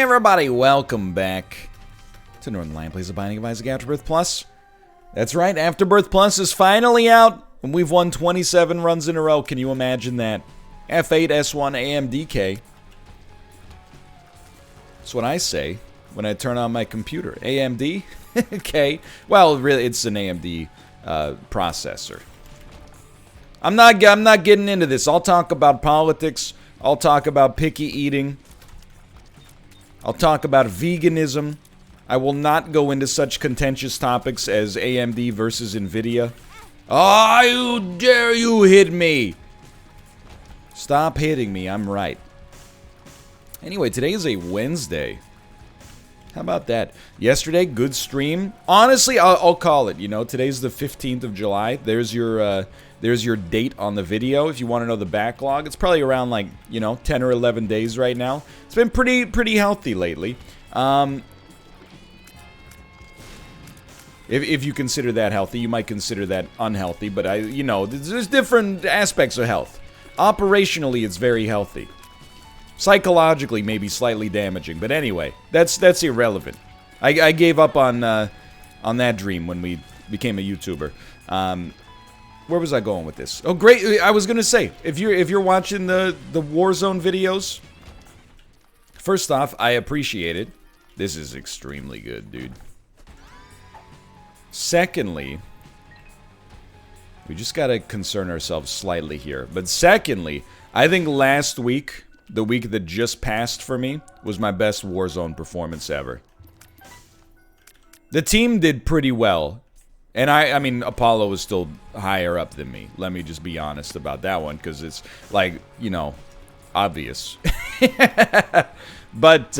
everybody, welcome back to Northernlion Plays The Binding of Isaac Afterbirth Plus. That's right, Afterbirth Plus is finally out, and we've won 27 runs in a row. Can you imagine that? F8, S1, AMDK. That's what I say when I turn on my computer. AMD? Okay. Well, really, it's an AMD processor. I'm not getting into this. I'll talk about politics. I'll talk about picky eating. I'll talk about veganism. I will not go into such contentious topics as AMD versus Nvidia. Oh, how dare you hit me! Stop hitting me, I'm right. Anyway, today is a Wednesday. How about that? Yesterday, good stream. Honestly, I'll call it, you know, today's the 15th of July. There's your date on the video if you want to know the backlog. It's probably around, like, you know, 10 or 11 days right now. It's been pretty healthy lately. If you consider that healthy, you might consider that unhealthy, but you know, there's different aspects of health. Operationally, it's very healthy. Psychologically, maybe slightly damaging, but anyway, that's irrelevant. I gave up on that dream when we became a YouTuber. Where was I going with this? Oh, great! I was gonna say, if you're watching the Warzone videos, first off, I appreciate it. This is extremely good, dude. Secondly, we just gotta concern ourselves slightly here. But secondly, I think last week, the week that just passed for me, was my best Warzone performance ever. The team did pretty well. And I mean, Apollo was still higher up than me. Let me just be honest about that one, because it's, like, you know, obvious. But,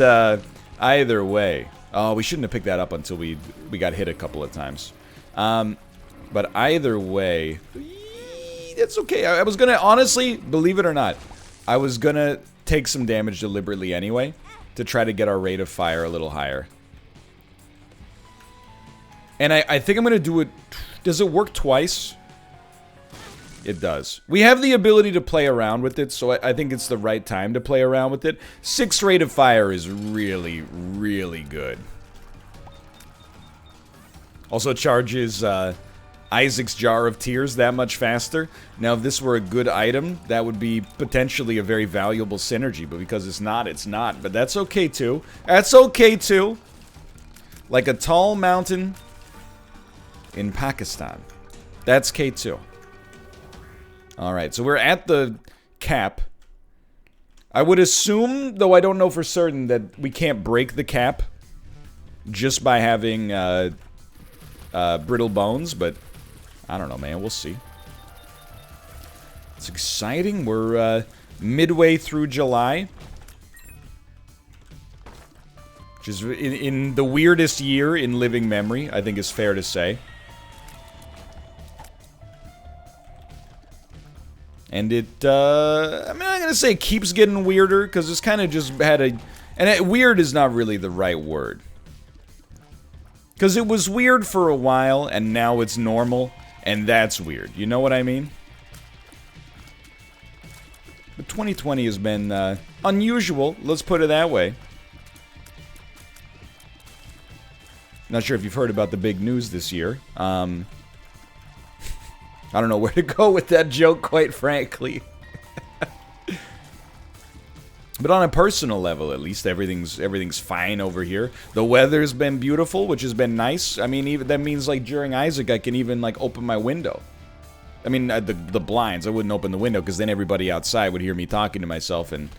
either way. Oh, we shouldn't have picked that up until we got hit a couple of times. But either way, it's okay. I was gonna, honestly, believe it or not, I was gonna take some damage deliberately anyway, to try to get our rate of fire a little higher. And I think I'm gonna do it. Does it work twice? It does. We have the ability to play around with it, so I think it's the right time to play around with it. 6 rate of fire is really, really good. Also charges Isaac's Jar of Tears that much faster. Now, if this were a good item, that would be potentially a very valuable synergy, but because it's not, it's not. But that's okay, too. That's okay, too. Like a tall mountain in Pakistan. That's K2. Alright, so we're at the cap. I would assume, though I don't know for certain, that we can't break the cap just by having brittle bones, but I don't know, man. We'll see. It's exciting. We're midway through July, which is in the weirdest year in living memory, I think is fair to say. And it, I'm not gonna say it keeps getting weirder, because it's kind of just had a... And weird is not really the right word. Because it was weird for a while, and now it's normal, and that's weird. You know what I mean? But 2020 has been, unusual, let's put it that way. Not sure if you've heard about the big news this year. I don't know where to go with that joke, quite frankly. But on a personal level, at least, everything's fine over here. The weather's been beautiful, which has been nice. I mean, even that means, like, during Isaac, I can even, like, open my window. I mean, the blinds. I wouldn't open the window, because then everybody outside would hear me talking to myself, and,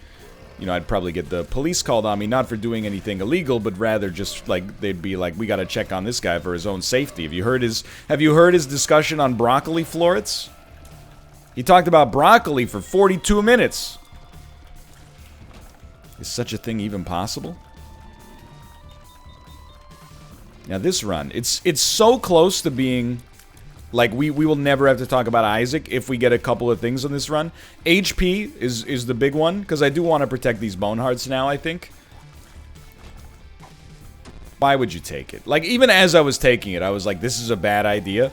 you know, I'd probably get the police called on me, not for doing anything illegal, but rather just, like, they'd be like, we gotta check on this guy for his own safety. Have you heard his discussion on broccoli florets? He talked about broccoli for 42 minutes. Is such a thing even possible? Now this run, it's so close to being... Like, we will never have to talk about Isaac if we get a couple of things on this run. HP is the big one, because I do want to protect these bone hearts now, I think. Why would you take it? Like, even as I was taking it, I was like, this is a bad idea.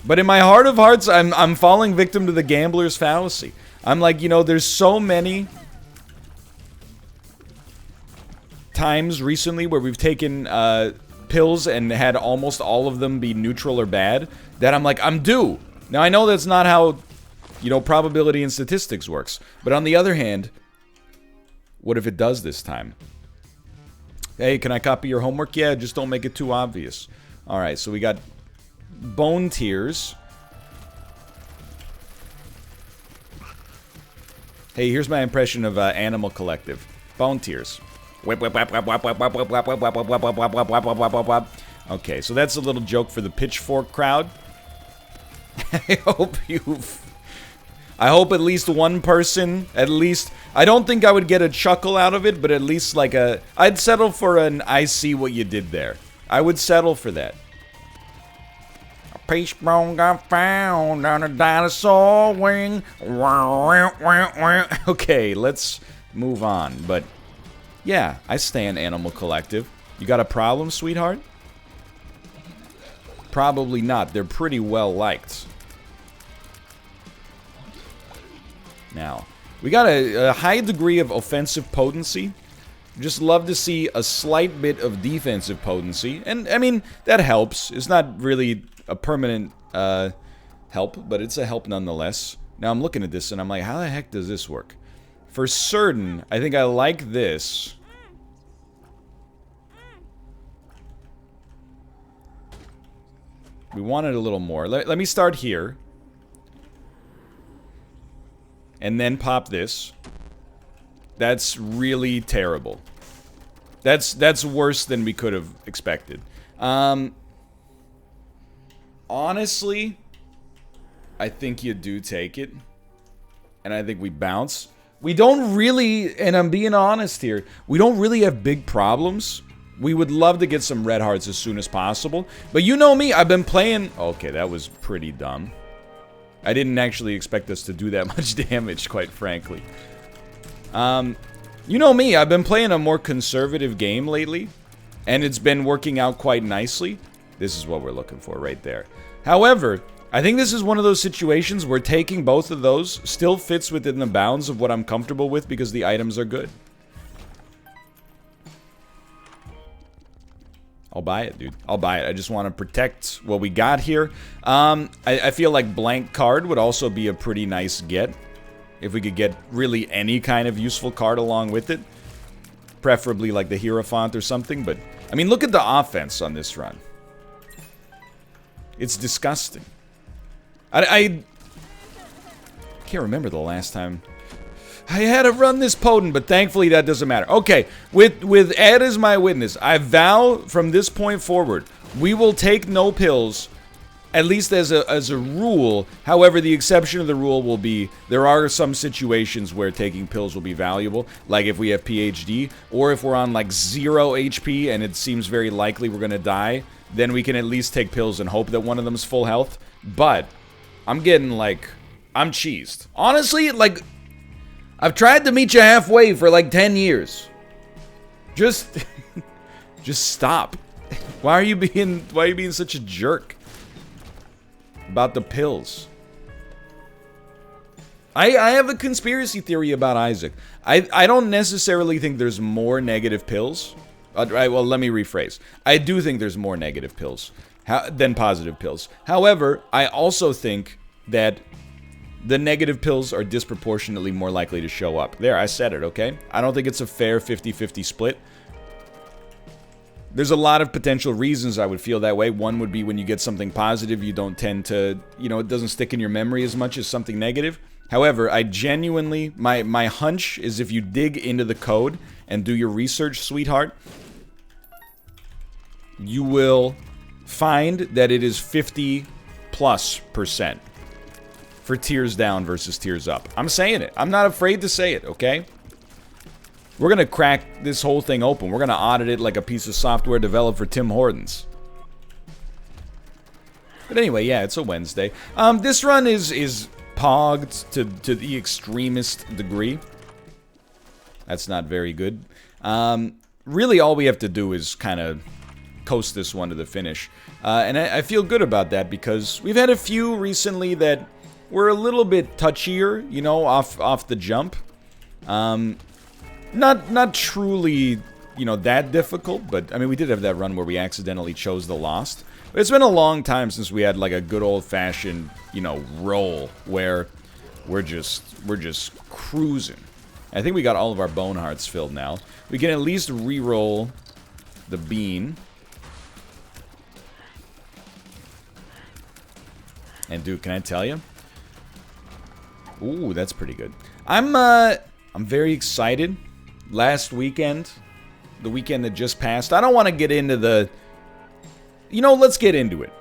But in my heart of hearts, I'm falling victim to the gambler's fallacy. I'm like, you know, there's so many times recently where we've taken pills and had almost all of them be neutral or bad, that I'm like, I'm due. Now, I know that's not how, you know, probability and statistics works. But on the other hand, what if it does this time? Hey, can I copy your homework? Yeah, just don't make it too obvious. Alright, so we got bone tears. Hey, here's my impression of Animal Collective. Bone tears. Okay, so that's a little joke for the pitchfork crowd. I hope at least one person, I don't think I would get a chuckle out of it, but at least like I'd settle for an I see what you did there. I would settle for that. A peach bone got found on a dinosaur wing. Okay, let's move on, but yeah, I stand Animal Collective. You got a problem, sweetheart? Probably not. They're pretty well liked. Now, we got a high degree of offensive potency. Just love to see a slight bit of defensive potency. And, I mean, that helps. It's not really a permanent help, but it's a help nonetheless. Now, I'm looking at this and I'm like, how the heck does this work? For certain, I think I like this. We wanted a little more. Let me start here. And then pop this. That's really terrible. That's worse than we could have expected. Honestly, I think you do take it. And I think we bounce. We don't really, and I'm being honest here, we don't really have big problems. We would love to get some red hearts as soon as possible. But you know me, I've been playing... Okay, that was pretty dumb. I didn't actually expect us to do that much damage, quite frankly. You know me, I've been playing a more conservative game lately. And it's been working out quite nicely. This is what we're looking for right there. However, I think this is one of those situations where taking both of those still fits within the bounds of what I'm comfortable with because the items are good. I'll buy it, dude. I'll buy it. I just want to protect what we got here. I feel like blank card would also be a pretty nice get. If we could get really any kind of useful card along with it. Preferably like the Hierophant or something. But, I mean, look at the offense on this run. It's disgusting. I can't remember the last time I had to run this potent, but thankfully that doesn't matter. Okay, with Ed as my witness, I vow from this point forward, we will take no pills, at least as a rule. However, the exception of the rule will be, there are some situations where taking pills will be valuable, like if we have PhD, or if we're on like 0 HP and it seems very likely we're gonna die, then we can at least take pills and hope that one of them is full health. But, I'm getting like, I'm cheesed. Honestly, like... I've tried to meet you halfway for like 10 years. Just stop. Why are you being such a jerk about the pills? I have a conspiracy theory about Isaac. I don't necessarily think there's more negative pills. Well, let me rephrase. I do think there's more negative pills than positive pills. However, I also think that the negative pills are disproportionately more likely to show up. There, I said it, okay? I don't think it's a fair 50-50 split. There's a lot of potential reasons I would feel that way. One would be when you get something positive, you don't tend to, you know, it doesn't stick in your memory as much as something negative. However, I genuinely, my hunch is if you dig into the code and do your research, sweetheart, you will find that it is 50+% for tears down versus tears up. I'm saying it. I'm not afraid to say it, okay? We're gonna crack this whole thing open. We're gonna audit it like a piece of software developed for Tim Hortons. But anyway, yeah, it's a Wednesday. This run is pogged to the extremist degree. That's not very good. Really, all we have to do is kind of coast this one to the finish. And I feel good about that because we've had a few recently that were a little bit touchier, you know, off the jump. Not truly you know, that difficult, but, I mean, we did have that run where we accidentally chose the Lost. But it's been a long time since we had, like, a good old-fashioned, you know, roll where we're just cruising. I think we got all of our bone hearts filled now. We can at least re-roll the bean. And dude, can I tell you? Ooh, that's pretty good. I'm very excited. Last weekend, the weekend that just passed. I don't want to get into the... You know, let's get into it.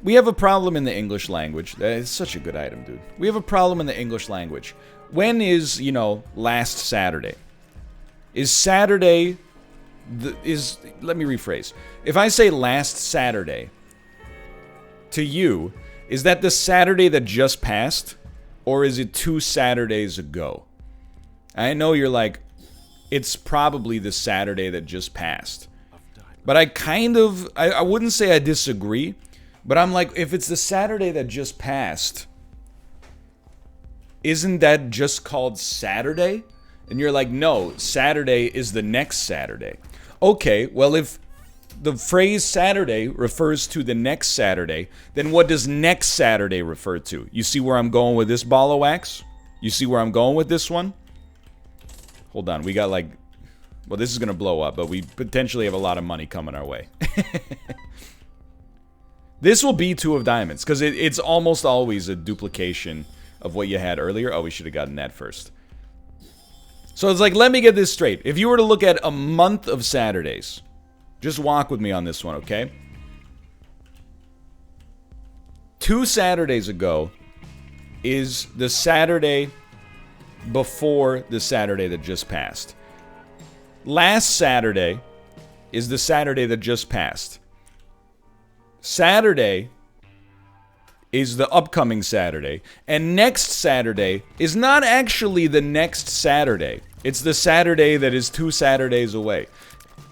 We have a problem in the English language. It's such a good item, dude. We have a problem in the English language. When is, you know, last Saturday? Is Saturday... Let me rephrase. If I say last Saturday, to you, is that the Saturday that just passed? Or is it 2 Saturdays ago? I know you're like, it's probably the Saturday that just passed. But I kind of, I wouldn't say I disagree, but I'm like, if it's the Saturday that just passed, isn't that just called Saturday? And you're like, no, Saturday is the next Saturday. Okay, well, if the phrase Saturday refers to the next Saturday, then what does next Saturday refer to? You see where I'm going with this ball of wax? You see where I'm going with this one? Hold on, we got like... Well, this is going to blow up, but we potentially have a lot of money coming our way. This will be 2 of diamonds, because it's almost always a duplication of what you had earlier. Oh, we should have gotten that first. So it's like, let me get this straight. If you were to look at a month of Saturdays, just walk with me on this one, okay? 2 Saturdays ago is the Saturday before the Saturday that just passed. Last Saturday is the Saturday that just passed. Saturday is the upcoming Saturday. And next Saturday is not actually the next Saturday. It's the Saturday that is 2 Saturdays away.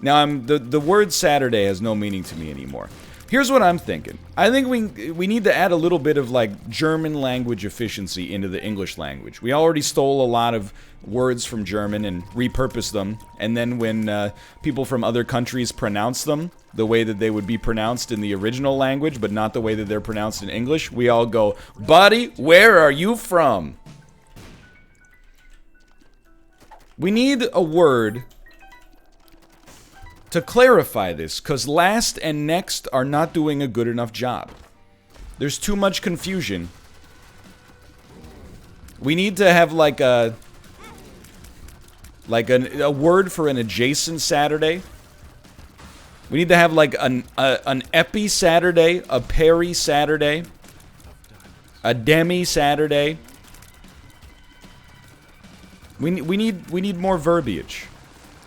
Now, the word Saturday has no meaning to me anymore. Here's what I'm thinking. I think we need to add a little bit of, like, German language efficiency into the English language. We already stole a lot of words from German and repurposed them. And then when people from other countries pronounce them the way that they would be pronounced in the original language, but not the way that they're pronounced in English, we all go, "Buddy, where are you from?" We need a word to clarify this, because last and next are not doing a good enough job. There's too much confusion. We need to have like a word for an adjacent Saturday. We need to have like an epi Saturday, a peri Saturday, a demi Saturday. We need more verbiage.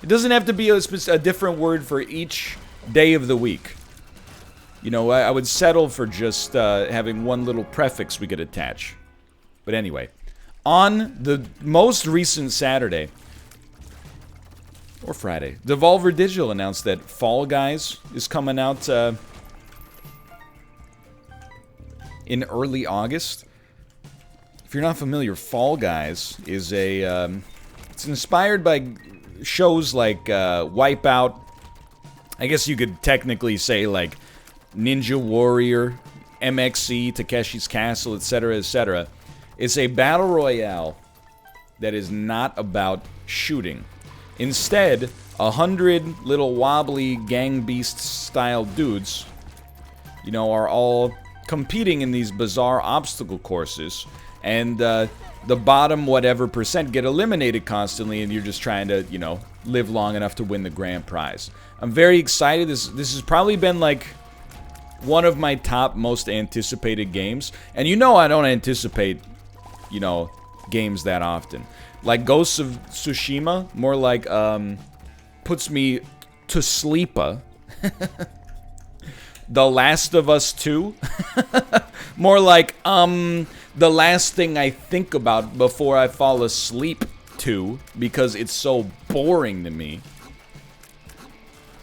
It doesn't have to be a different word for each day of the week. You know, I would settle for just having one little prefix we could attach. But anyway, on the most recent Saturday, or Friday, Devolver Digital announced that Fall Guys is coming out in early August. If you're not familiar, Fall Guys is it's inspired by shows like Wipeout. I guess you could technically say like Ninja Warrior, MXC, Takeshi's Castle, etc., etc. It's a battle royale that is not about shooting. Instead, 100 little wobbly gang beast style dudes, you know, are all competing in these bizarre obstacle courses, and the bottom whatever percent get eliminated constantly, and you're just trying to, you know, live long enough to win the grand prize. I'm very excited. This has probably been like one of my top most anticipated games. And you know I don't anticipate, you know, games that often. Like Ghosts of Tsushima, more like puts me to sleep. The Last of Us 2, more like the last thing I think about before I fall asleep to, because it's so boring to me.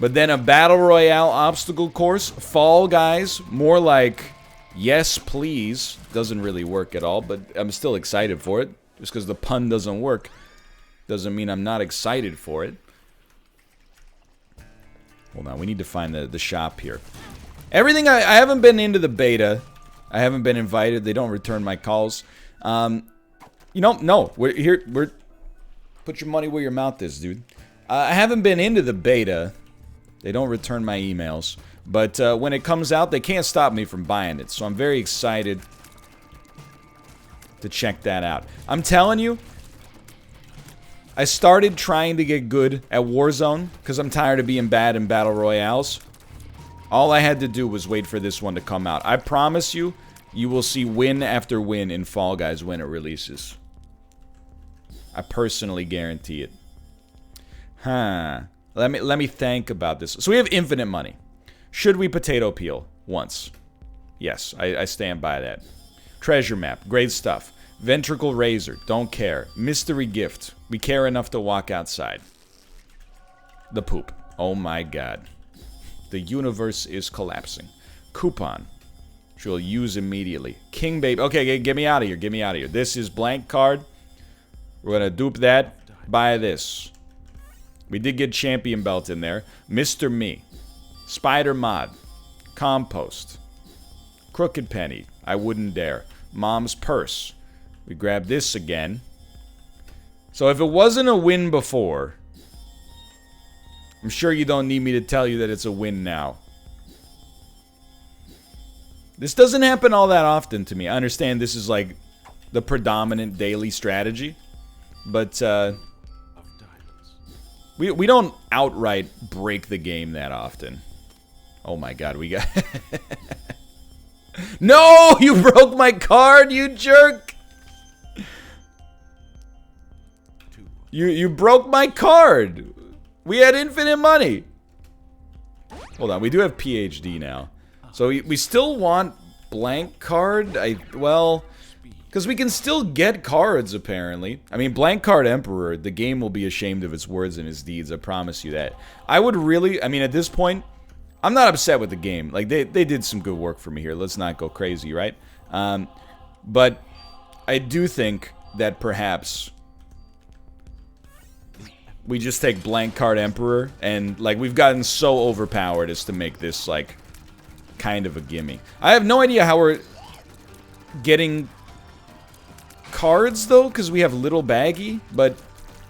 But then a battle royale obstacle course, Fall Guys, more like yes please. Doesn't really work at all, but I'm still excited for it. Just because the pun doesn't work doesn't mean I'm not excited for it. Hold on, we need to find the shop here. Everything, I haven't been into the beta. I haven't been invited. They don't return my calls. You know, no. We're here. Put your money where your mouth is, dude. I haven't been into the beta. They don't return my emails. But when it comes out, they can't stop me from buying it. So I'm very excited to check that out. I'm telling you, I started trying to get good at Warzone because I'm tired of being bad in Battle Royales. All I had to do was wait for this one to come out. I promise you, you will see win after win in Fall Guys when it releases. I personally guarantee it. Huh. Let me think about this. So we have infinite money. Should we potato peel once? Yes, I stand by that. Treasure map, great stuff. Ventricle razor, don't care. Mystery gift, we care enough to walk outside. The poop, oh my god. The universe is collapsing. Coupon, which we'll use immediately. King baby, okay, get me out of here, get me out of here. This is blank card. We're gonna dupe that, buy this. We did get champion belt in there. Mr. Me. Spider mod. Compost. Crooked penny. I wouldn't dare. Mom's purse. We grab this again. So if it wasn't a win before, I'm sure you don't need me to tell you that it's a win now. This doesn't happen all that often to me. I understand this is like the predominant daily strategy. But, we don't outright break the game that often. Oh my god, we got... No! You broke my card, you jerk! You broke my card! We had infinite money! Hold on, we do have PhD now. So we still want blank card? Well... Because we can still get cards, apparently. I mean, blank card Emperor, the game will be ashamed of its words and its deeds, I promise you that. I would really, I mean, at this point, I'm not upset with the game. Like, they did some good work for me here. Let's not go crazy, right? But I do think that perhaps we just take blank card Emperor, and, like, we've gotten so overpowered as to make this, like, kind of a gimme. I have no idea how we're getting... cards though, because we have little baggy, but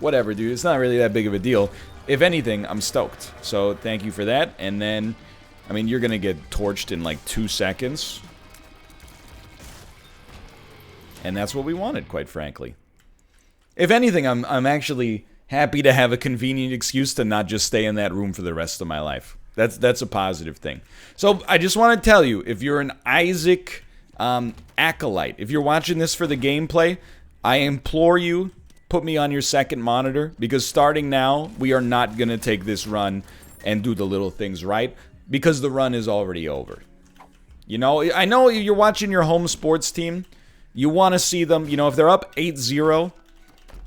whatever, dude, it's not really that big of a deal. If anything, I'm stoked, so thank you for that. And then, I mean, you're gonna get torched in like 2 seconds, and that's what we wanted, quite frankly. If anything, I'm actually happy to have a convenient excuse to not just stay in that room for the rest of my life. That's a positive thing. So I just want to tell you, if you're an Isaac acolyte, if you're watching this for the gameplay, I implore you, put me on your second monitor, because starting now, we are not going to take this run and do the little things right, because the run is already over. You know, I know you're watching your home sports team, you want to see them, you know, if they're up 8-0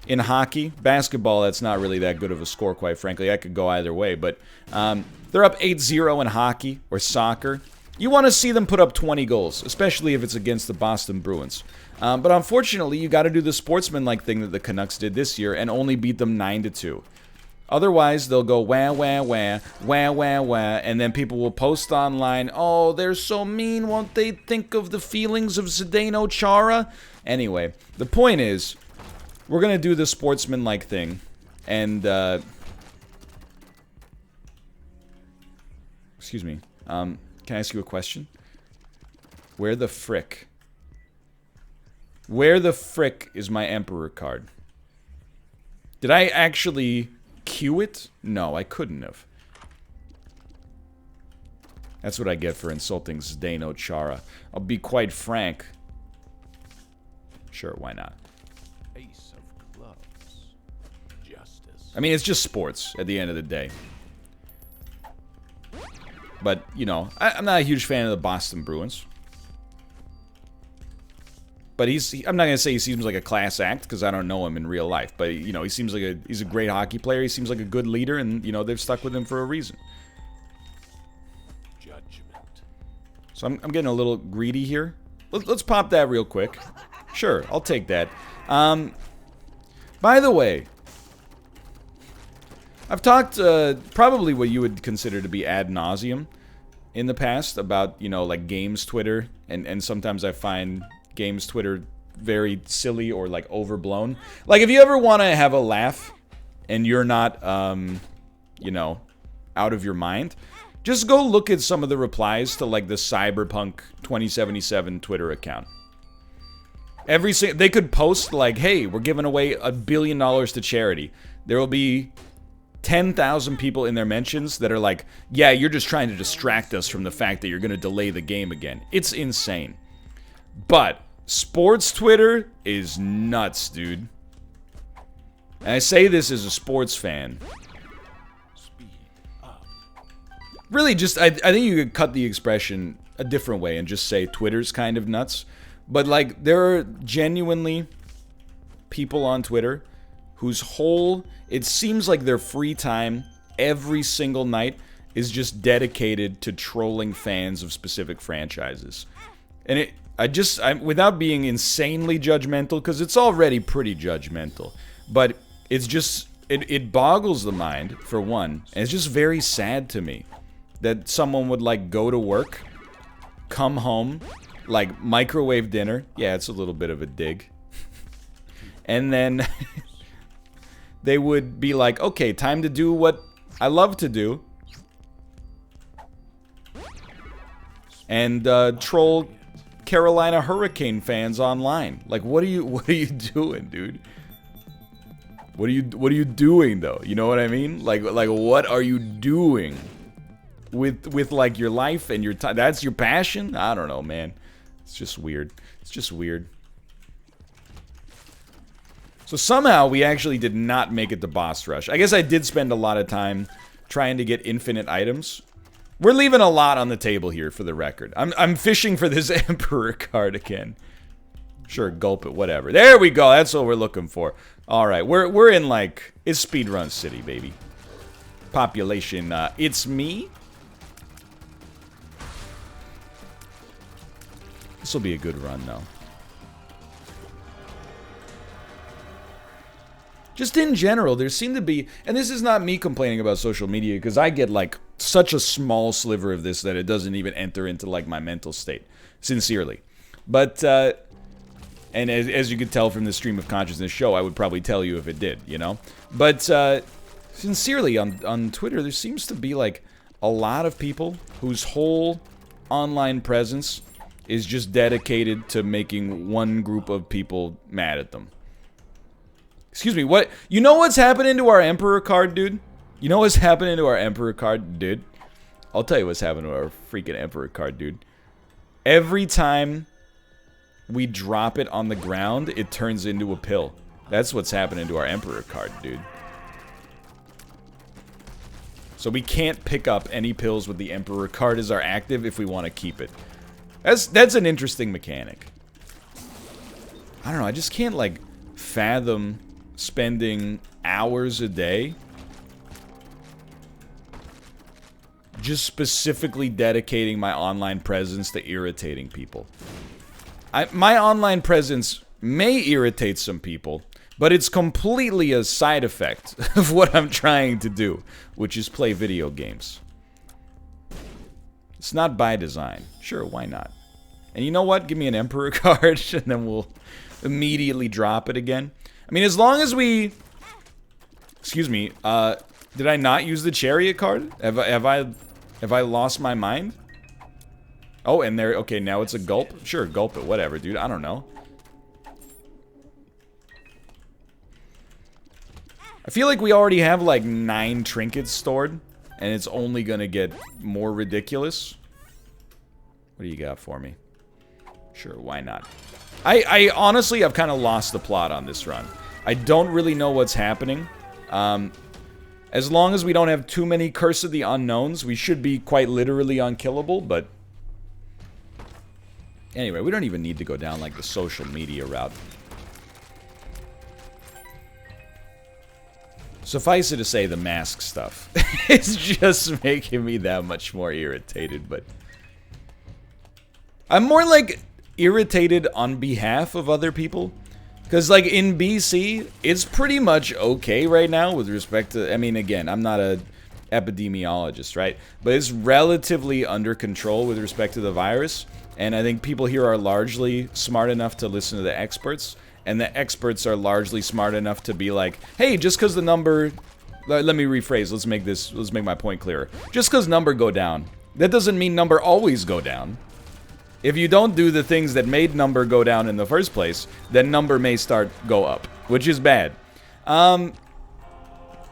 in hockey, basketball, that's not really that good of a score, quite frankly. I could go either way, but they're up 8-0 in hockey or soccer. You want to see them put up 20 goals, especially if it's against the Boston Bruins. But unfortunately, you got to do the sportsman-like thing that the Canucks did this year and only beat them 9-2. Otherwise, they'll go wah, wah, wah, wah, wah, wah, and then people will post online, oh, they're so mean, won't they think of the feelings of Zdeno Chara? Anyway, the point is, we're going to do the sportsman-like thing, and, excuse me, can I ask you a question? Where the frick is my Emperor card? Did I actually queue it? No, I couldn't have. That's what I get for insulting Zdeno Chara. I'll be quite frank. Sure, why not? Ace of clubs. Justice. I mean, it's just sports at the end of the day. But, you know, I'm not a huge fan of the Boston Bruins. But I'm not going to say he seems like a class act, because I don't know him in real life. But, you know, he seems like he's a great hockey player. He seems like a good leader, and, you know, they've stuck with him for a reason. Judgment. So I'm getting a little greedy here. Let's pop that real quick. Sure, I'll take that. By the way, I've talked probably what you would consider to be ad nauseum in the past about, you know, like games Twitter, and sometimes I find games Twitter very silly or like overblown. Like if you ever want to have a laugh and you're not, you know, out of your mind, just go look at some of the replies to like the Cyberpunk 2077 Twitter account. They could post like, hey, we're giving away $1 billion to charity. There will be 10,000 people in their mentions that are like, yeah, you're just trying to distract us from the fact that you're going to delay the game again. It's insane. But sports Twitter is nuts, dude. And I say this as a sports fan. Really, just, I think you could cut the expression a different way and just say Twitter's kind of nuts. But, like, there are genuinely people on Twitter whose whole, it seems like their free time every single night is just dedicated to trolling fans of specific franchises. And without being insanely judgmental, because it's already pretty judgmental, but it's just, it boggles the mind, for one, and it's just very sad to me that someone would, like, go to work, come home, like, microwave dinner. Yeah, it's a little bit of a dig. And then they would be like, okay, time to do what I love to do. And troll Carolina Hurricane fans online. Like, what are you doing, dude? What are you doing though? You know what I mean? Like what are you doing with like your life and your time? That's your passion? I don't know, man. It's just weird. It's just weird. So somehow we actually did not make it to boss rush. I guess I did spend a lot of time trying to get infinite items. We're leaving a lot on the table here, for the record. I'm fishing for this Emperor card again. Sure, gulp it, whatever. There we go. That's what we're looking for. All right, we're in like, it's speedrun city, baby. Population, it's me. This will be a good run, though. Just in general, there seem to be, and this is not me complaining about social media, because I get like such a small sliver of this that it doesn't even enter into like my mental state, sincerely. But, and as you could tell from the Stream of Consciousness show, I would probably tell you if it did, you know? But, sincerely, on Twitter, there seems to be like a lot of people whose whole online presence is just dedicated to making one group of people mad at them. Excuse me, what? You know what's happening to our Emperor card, dude? You know what's happening to our Emperor card, dude? I'll tell you what's happening to our freaking Emperor card, dude. Every time we drop it on the ground, it turns into a pill. That's what's happening to our Emperor card, dude. So we can't pick up any pills with the Emperor card as our active if we want to keep it. That's an interesting mechanic. I don't know, I just can't, like, fathom spending hours a day just specifically dedicating my online presence to irritating people. My online presence may irritate some people, but it's completely a side effect of what I'm trying to do, which is play video games. It's not by design. Sure, why not? And you know what? Give me an Emperor card, and then we'll immediately drop it again. I mean, as long as we... Excuse me, did I not use the Chariot card? Have I lost my mind? Oh, and there... Okay, now it's a gulp? Sure, gulp it, whatever, dude. I don't know. I feel like we already have, like, 9 trinkets stored, and it's only gonna get more ridiculous. What do you got for me? Sure, why not? I honestly, I've kind of lost the plot on this run. I don't really know what's happening. As long as we don't have too many Curse of the Unknowns, we should be quite literally unkillable, but... Anyway, we don't even need to go down, like, the social media route. Suffice it to say, the mask stuff is just making me that much more irritated, but... I'm more, like, irritated on behalf of other people. Because, like, in BC, it's pretty much okay right now with respect to... I mean, again, I'm not a epidemiologist, right? But it's relatively under control with respect to the virus. And I think people here are largely smart enough to listen to the experts. And the experts are largely smart enough to be like, hey, just because the number... Let me rephrase. Let's make my point clearer. Just because number go down, that doesn't mean number always go down. If you don't do the things that made number go down in the first place, then number may start go up, which is bad. But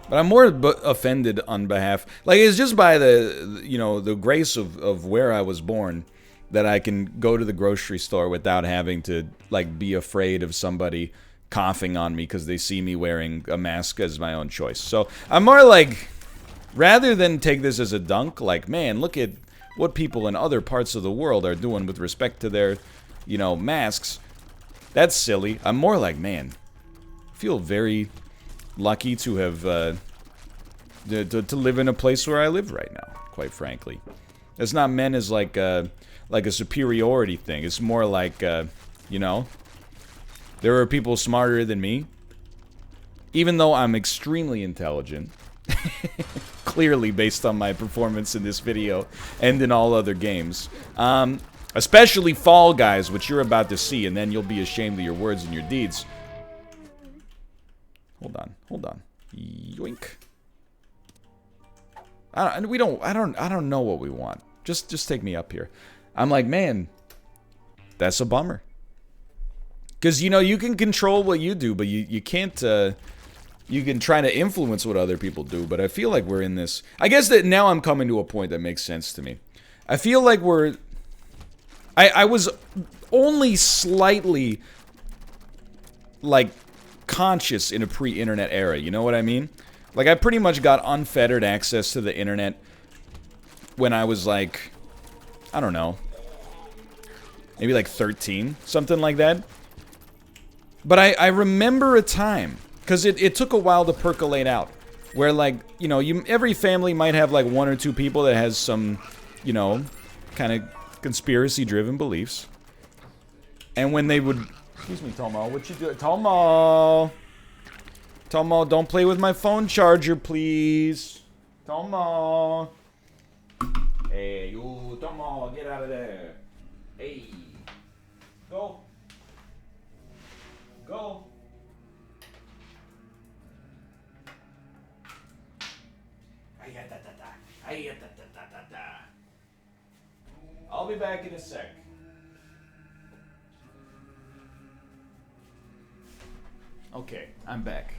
I'm more offended on behalf... Like, it's just by the, you know, the grace of where I was born that I can go to the grocery store without having to, like, be afraid of somebody coughing on me because they see me wearing a mask as my own choice. So I'm more like, rather than take this as a dunk, like, man, look at what people in other parts of the world are doing with respect to their, you know, masks. That's silly. I'm more like, man, I feel very lucky to have, to live in a place where I live right now, quite frankly. It's not meant as like a superiority thing. It's more like, you know, there are people smarter than me. Even though I'm extremely intelligent. Clearly based on my performance in this video and in all other games. Especially Fall Guys, which you're about to see, and then you'll be ashamed of your words and your deeds. Hold on. Yoink. I don't know what we want. Just take me up here. I'm like, man, that's a bummer. Because, you know, you can control what you do, but you can't, you can try to influence what other people do, but I feel like we're in this... I guess that now I'm coming to a point that makes sense to me. I feel like we're... I was only slightly, like, conscious in a pre-internet era, you know what I mean? Like, I pretty much got unfettered access to the internet when I was, like, I don't know, maybe like 13, something like that. But I remember a time... Because it took a while to percolate out. Where, like, you know, every family might have, like, one or two people that has some, you know, kind of conspiracy-driven beliefs. And when they would... Excuse me, Tomo. What you doing? Tomo! Tomo, don't play with my phone charger, please. Tomo! Hey, you, Tomo, get out of there. Hey. Go. Go. I'll be back in a sec. Okay, I'm back.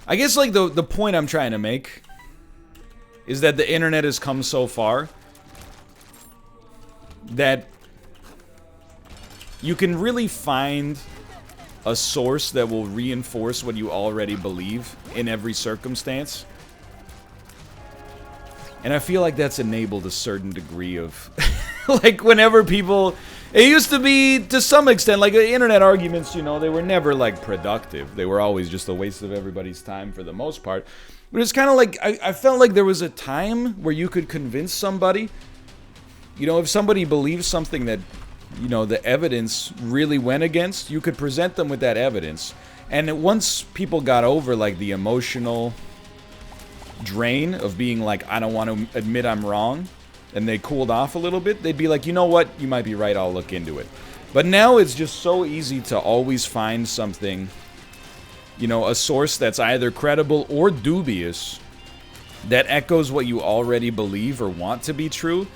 I guess, like, the point I'm trying to make is that the internet has come so far that you can really find a source that will reinforce what you already believe in every circumstance. And I feel like that's enabled a certain degree of... like, whenever people... It used to be, to some extent, like, internet arguments, you know, they were never, like, productive. They were always just a waste of everybody's time for the most part. But it's kind of like, I felt like there was a time where you could convince somebody, you know, if somebody believes something that, you know, the evidence really went against, you could present them with that evidence. And once people got over, like, the emotional drain of being like, I don't want to admit I'm wrong, and they cooled off a little bit, they'd be like, you know what, you might be right, I'll look into it. But now it's just so easy to always find something, you know, a source that's either credible or dubious, that echoes what you already believe or want to be true.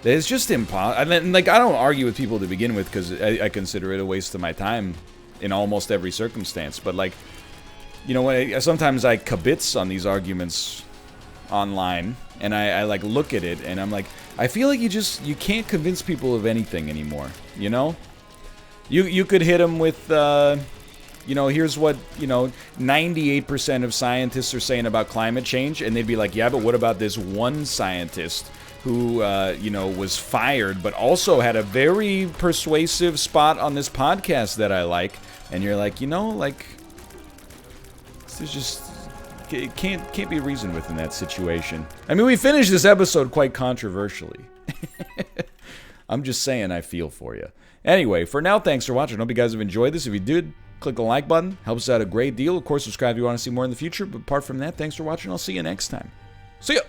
It's just impossible. And, like, I don't argue with people to begin with because I consider it a waste of my time in almost every circumstance. But, like, you know, sometimes I kibitz on these arguments online, and I like, look at it, and I'm like, I feel like you can't convince people of anything anymore, you know? You could hit them with, you know, here's what, you know, 98% of scientists are saying about climate change, and they'd be like, yeah, but what about this one scientist who, you know, was fired, but also had a very persuasive spot on this podcast that I like, and you're like, you know, like, this is just, it can't be reasoned with in that situation. I mean, we finished this episode quite controversially. I'm just saying I feel for you. Anyway, for now, thanks for watching. I hope you guys have enjoyed this. If you did, click the like button. Helps out a great deal. Of course, subscribe if you want to see more in the future. But apart from that, thanks for watching. I'll see you next time. See ya!